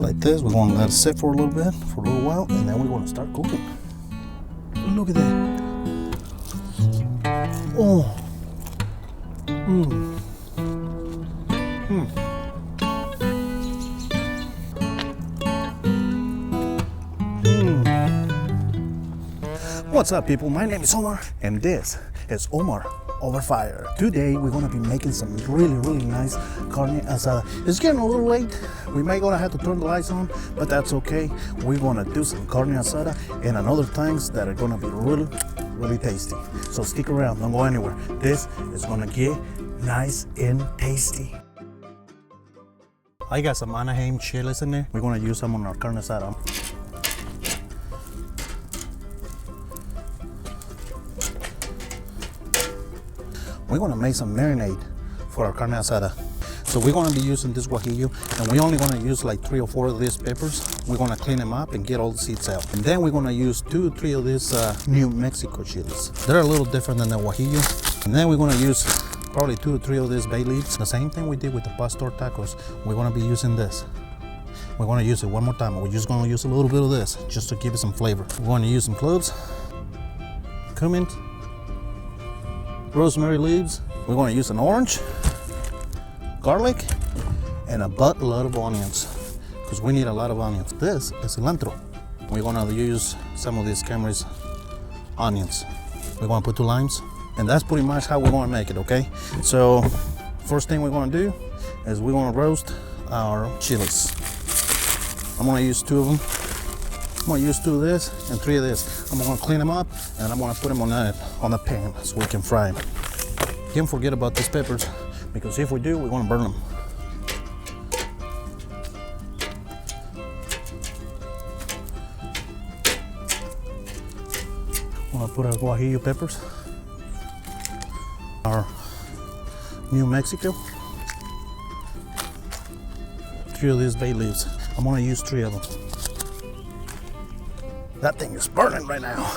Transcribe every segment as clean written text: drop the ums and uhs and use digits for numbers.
Like this, we're gonna let it sit for a little bit, for a little while, and then we're gonna start cooking. Look at that. Oh. What's up, people? My name is Omar, and this is Omar Over Fire. Today we're gonna be making some really nice carne asada. It's getting a little late. We might gonna have to turn the lights on, but that's okay. We're gonna do some carne asada and another things that are gonna be really tasty. So stick around, don't go anywhere. This is gonna get nice and tasty. I got some Anaheim chilies in there. We're gonna use them on our carne asada. We're gonna make some marinade for our carne asada. So we're gonna be using this guajillo, and we're only gonna use like 3 or 4 of these peppers. We're gonna clean them up and get all the seeds out. And then we're gonna use 2 or 3 of these New Mexico chilies. They're a little different than the guajillo. And then we're gonna use probably 2 or 3 of these bay leaves. The same thing we did with the pastor tacos. We're gonna be using this. We're gonna use it one more time. We're just gonna use a little bit of this just to give it some flavor. We're gonna use some cloves, cumin, rosemary leaves. We're going to use an orange, garlic, and a buttload of onions because we need a lot of onions. This is cilantro. We're going to use some of these Camry's onions. We're going to put 2 limes, and that's pretty much how we're going to make it, okay? So first thing we're going to do is we're going to roast our chilies. I'm going to use 2 of them. I'm going to use 2 of this and 3 of this. I'm going to clean them up, and I'm going to put them on the pan so we can fry them. Can't forget about these peppers, because if we do, we're going to burn them. I'm going to put our guajillo peppers, our New Mexico, 3 of these bay leaves. I'm going to use 3 of them. That thing is burning right now.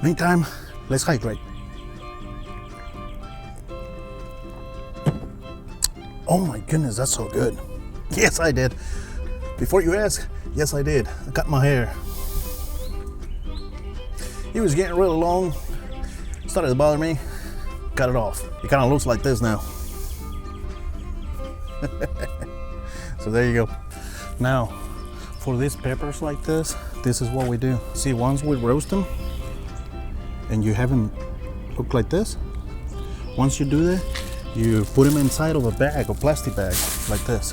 Meantime, let's hydrate. Oh my goodness, that's so good. Yes, I did. Before you ask, yes, I did. I cut my hair. It was getting really long. It started to bother me. Cut it off. It kind of looks like this now. So there you go. Now, for these peppers like this is what we do. See, once we roast them and you have them look like this, once you do that, you put them inside of a bag, a plastic bag, like this.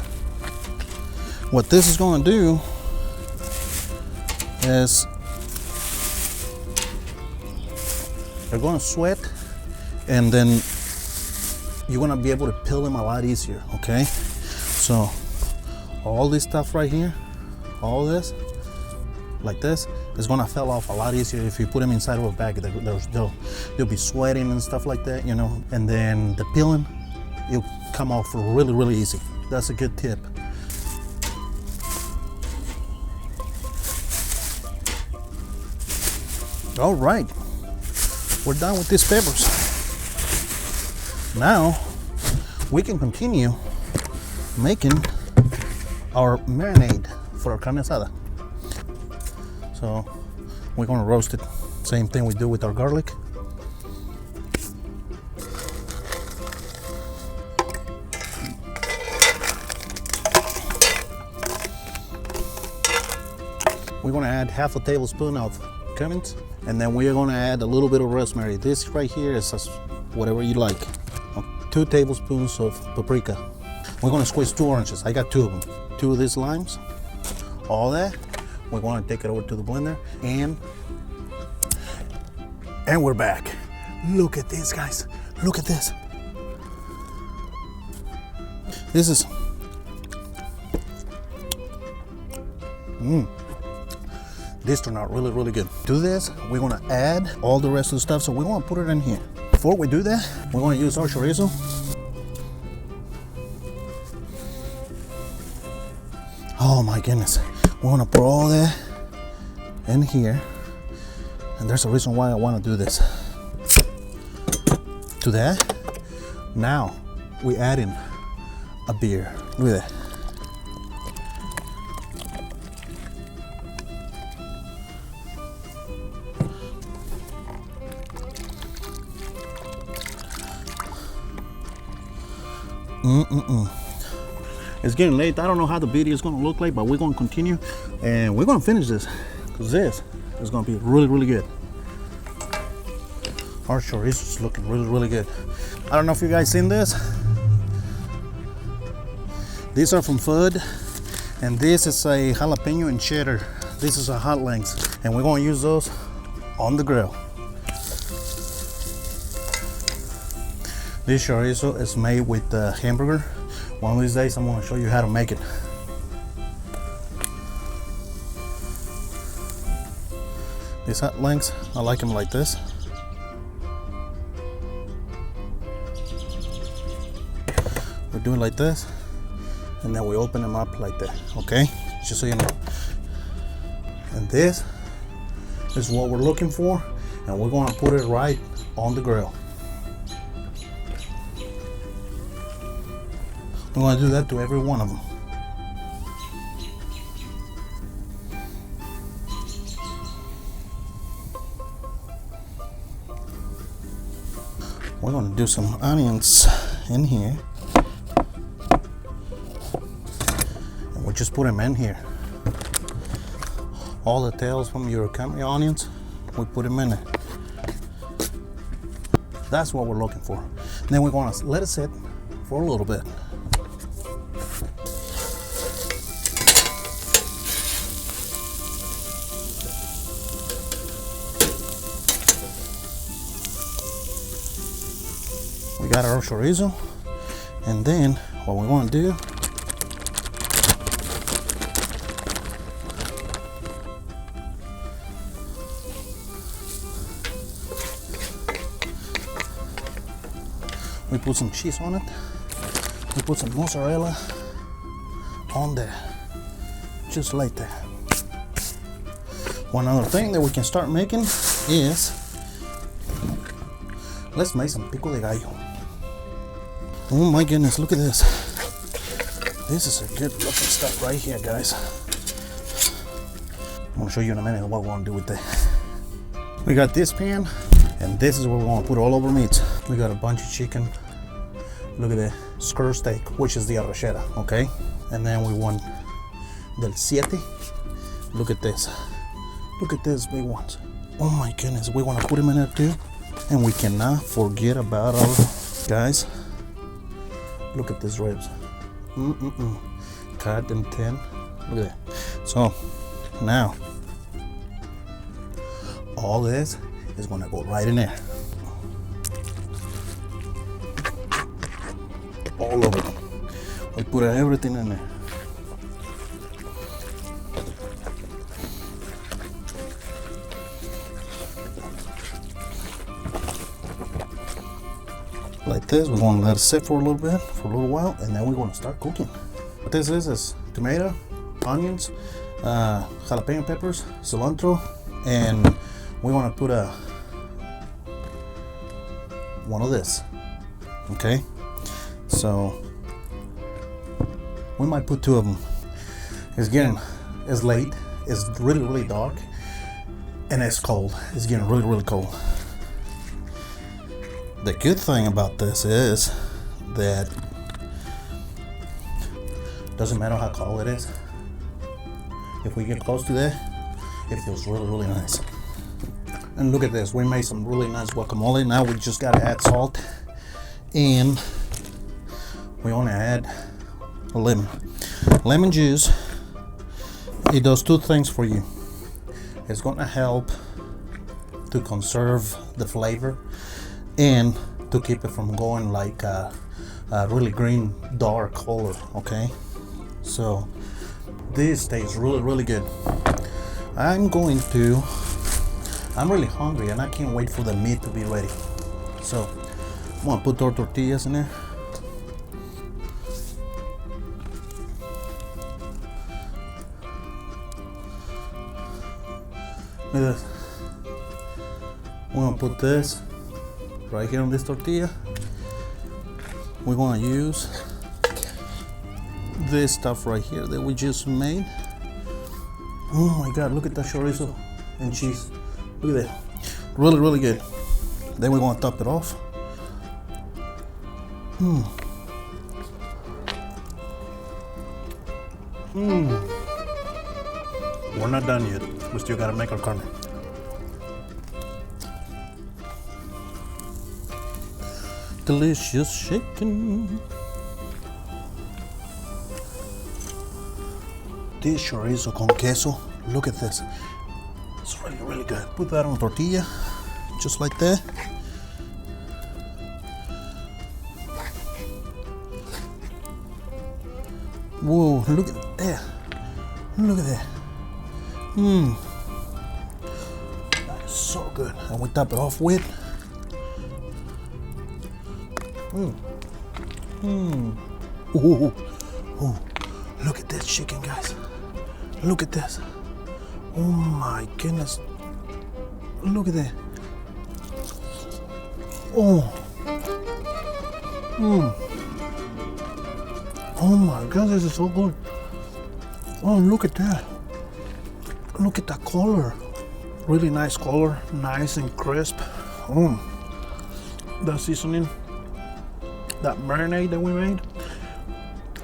What this is going to do is they're going to sweat, and then you're going to be able to peel them a lot easier, okay? So all this stuff right here, all this, like this, is going to fall off a lot easier if you put them inside of a bag. They'll be sweating and stuff like that, you know, and then the peeling, it'll come off really easy. That's a good tip. All right, we're done with these peppers. Now we can continue making our marinade for our carne asada. So we're going to roast it. Same thing we do with our garlic. We're going to add half a tablespoon of cumin, and then we're going to add a little bit of rosemary. This right here is whatever you like. 2 tablespoons of paprika. We're going to squeeze 2 oranges. I got 2 of them. 2 of these limes. All that. We're going to take it over to the blender, and we're back. Look at this, guys. Look at this. This is This turned out really good. Do this, we're going to add all the rest of the stuff, so we're going to put it in here. Before we do that, we're going to use our chorizo. Oh my goodness. We're gonna put all that in here, and there's a reason why I want to do this. To that, now we add in a beer. Look at that. It's getting late. I don't know how the video is going to look like, but we're going to continue and we're going to finish this because this is going to be really, really good. Our chorizo is looking really, really good. I don't know if you guys seen this. These are from Food, and this is a jalapeno and cheddar. This is a hot links, and we're going to use those on the grill. This chorizo is made with hamburger. One of these days I'm going to show you how to make it. These hot links, I like them like this. We do it like this, and then we open them up like that, okay? Just so you know. And this is what we're looking for, and we're going to put it right on the grill. We're going to do that to every one of them. We're going to do some onions in here. And we just put them in here. All the tails from your Carne onions, we put them in there. That's what we're looking for. And then we're going to let it sit for a little bit. We got our chorizo, and then what we want to do, we put some cheese on it. We put some mozzarella on there, just like that. One other thing that we can start making is, let's make some pico de gallo. Oh my goodness, look at this. This is a good looking stuff right here, guys. I'm gonna show you in a minute what we're gonna do with that. We got this pan, and this is what we're gonna put all over meat. We got a bunch of chicken. Look at that, skirt steak, which is the arrachera, okay? And then we want del siete. Look at this. Look at this big ones. Oh my goodness, we wanna put them in there too. And we cannot forget about our guys. Look at these ribs. Cut in 10. Look at that. So now all this is gonna go right in there. All over them. We put everything in there. Like this, we're going to let it sit for a little bit, for a little while, and then we're going to start cooking. What this is tomato, onions, jalapeno peppers, cilantro, and we want to put one of this. Okay, so we might put two of them. It's late, it's really, really dark, and it's cold. It's getting really, really cold. The good thing about this is that doesn't matter how cold it is. If we get close to that, it feels really, really nice. And look at this, we made some really nice guacamole. Now we just gotta add salt, and we want to add a lemon. Lemon juice, it does two things for you. It's gonna help to conserve the flavor and to keep it from going like a really green dark color, okay? So this tastes really, really good. I'm really hungry and I can't wait for the meat to be ready. So I'm gonna put our tortillas in there. Look at this. We're gonna put this right here on this tortilla. We're gonna use this stuff right here that we just made. Oh my god, look at that chorizo and cheese. Look at that. Really, really good. Then we're gonna top it off. We're not done yet. We still gotta make our carne. Delicious chicken. This chorizo con queso. Look at this. It's really, really good. Put that on a tortilla, just like that. Whoa, look at that. Look at that. That is so good. And we top it off with Ooh, look at this chicken, guys. Look at this. Oh my goodness. Look at that. Oh. Oh my God, this is so good. Oh, look at that. Look at that color. Really nice color, nice and crisp. The seasoning, that marinade that we made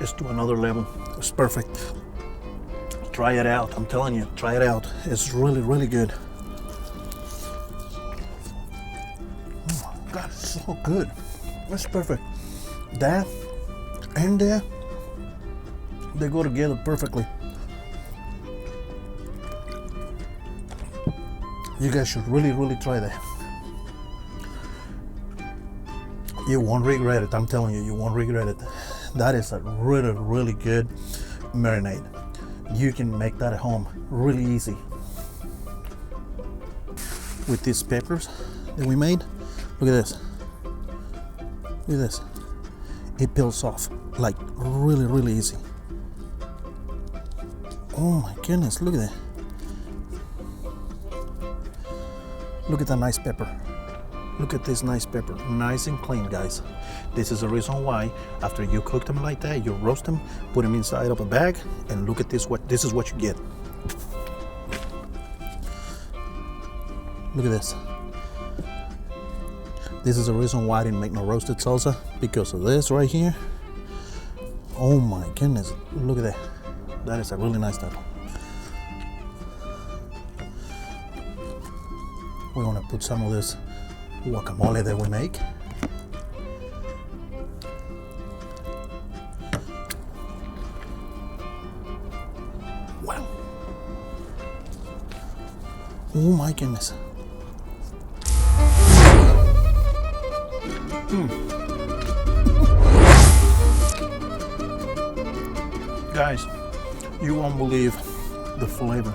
is to another level. It's perfect. Try it out, I'm telling you, try it out. It's really, really good. Oh my God, it's so good. It's perfect. That and that, they go together perfectly. You guys should really, really try that. You won't regret it, I'm telling you, you won't regret it. That is a really, really good marinade. You can make that at home really easy. With these peppers that we made, look at this. Look at this. It peels off like really, really easy. Oh my goodness, look at that. Look at that nice pepper. Look at this nice pepper, nice and clean, guys. This is the reason why after you cook them like that, you roast them, put them inside of a bag, and look at this, this is what you get. Look at this. This is the reason why I didn't make no roasted salsa, because of this right here. Oh my goodness, look at that. That is a really nice taco. We're gonna put some of this guacamole that we make. Wow. Oh my goodness. Guys, you won't believe the flavor.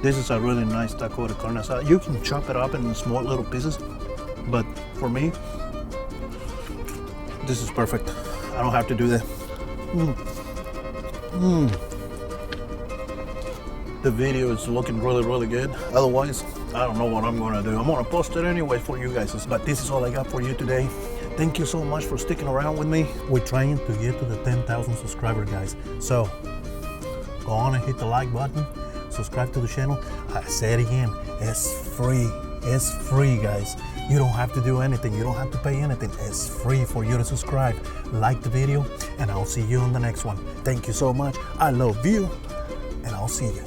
This is a really nice taco de carne asada. You can chop it up in small little pieces, but for me, this is perfect. I don't have to do that. The video is looking really, really good. Otherwise, I don't know what I'm gonna do. I'm gonna post it anyway for you guys, but this is all I got for you today. Thank you so much for sticking around with me. We're trying to get to the 10,000 subscribers, guys. So go on and hit the like button. Subscribe to the channel. I say it again, it's free. It's free, guys. You don't have to do anything. You don't have to pay anything. It's free for you to subscribe. Like the video, and I'll see you on the next one. Thank you so much. I love you, and I'll see you.